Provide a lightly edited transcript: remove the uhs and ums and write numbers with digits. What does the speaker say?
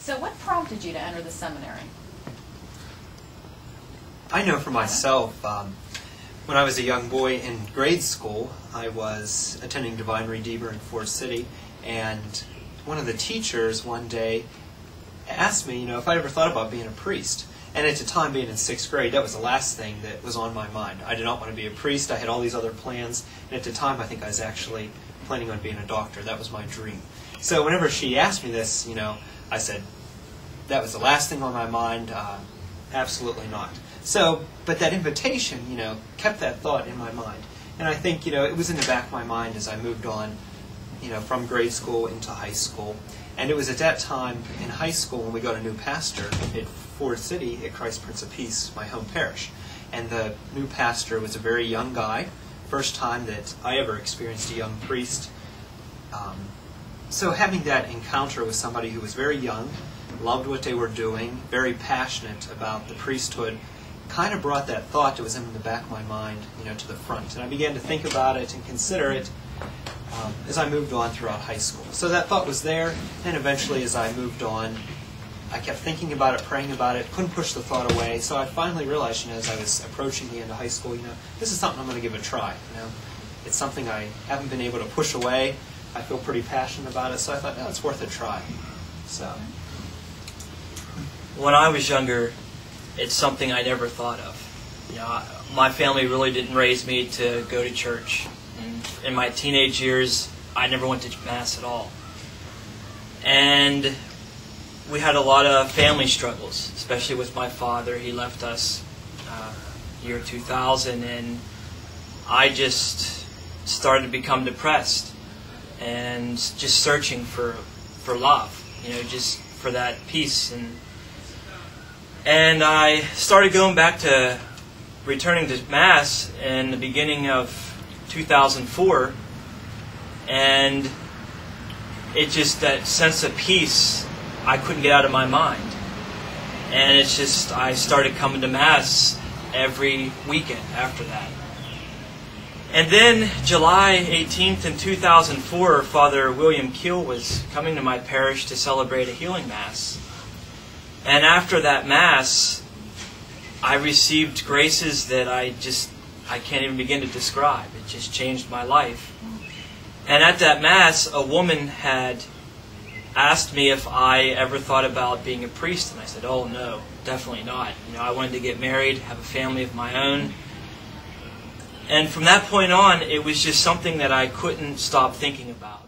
So what prompted you to enter the seminary? I know for myself, when I was a young boy in grade school, I was attending Divine Redeemer in Ford City, and one of the teachers one day asked me, if I ever thought about being a priest. And at the time, being in 6th grade, that was the last thing that was on my mind. I did not want to be a priest. I had all these other plans. And at the time, I think I was actually planning on being a doctor. That was my dream. So whenever she asked me this, I said, that was the last thing on my mind. Absolutely not. So, but that invitation, kept that thought in my mind. And I think, it was in the back of my mind as I moved on, from grade school into high school. And it was at that time in high school when we got a new pastor at Ford City at Christ Prince of Peace, my home parish. And the new pastor was a very young guy. First time that I ever experienced a young priest. So having that encounter with somebody who was very young, loved what they were doing, very passionate about the priesthood, kind of brought that thought that was in the back of my mind, to the front. And I began to think about it and consider it as I moved on throughout high school. So that thought was there, and eventually as I moved on, I kept thinking about it, praying about it, couldn't push the thought away. So I finally realized, as I was approaching the end of high school, this is something I'm going to give a try. It's something I haven't been able to push away. I feel pretty passionate about it, so I thought, no, it's worth a try. So, when I was younger, it's something I never thought of. My family really didn't raise me to go to church. And in my teenage years, I never went to Mass at all. And we had a lot of family struggles, especially with my father. He left us year 2000, and I just started to become depressed and just searching for love, just for that peace. And I started going back to returning to Mass in the beginning of 2004, and it just, that sense of peace, I couldn't get out of my mind. And it's just, I started coming to Mass every weekend after that. And then July 18th in 2004, Father William Keel was coming to my parish to celebrate a healing Mass. And after that Mass, I received graces that I can't even begin to describe. It just changed my life. And at that Mass, a woman had asked me if I ever thought about being a priest. And I said, oh no, definitely not. I wanted to get married, have a family of my own. And from that point on, it was just something that I couldn't stop thinking about.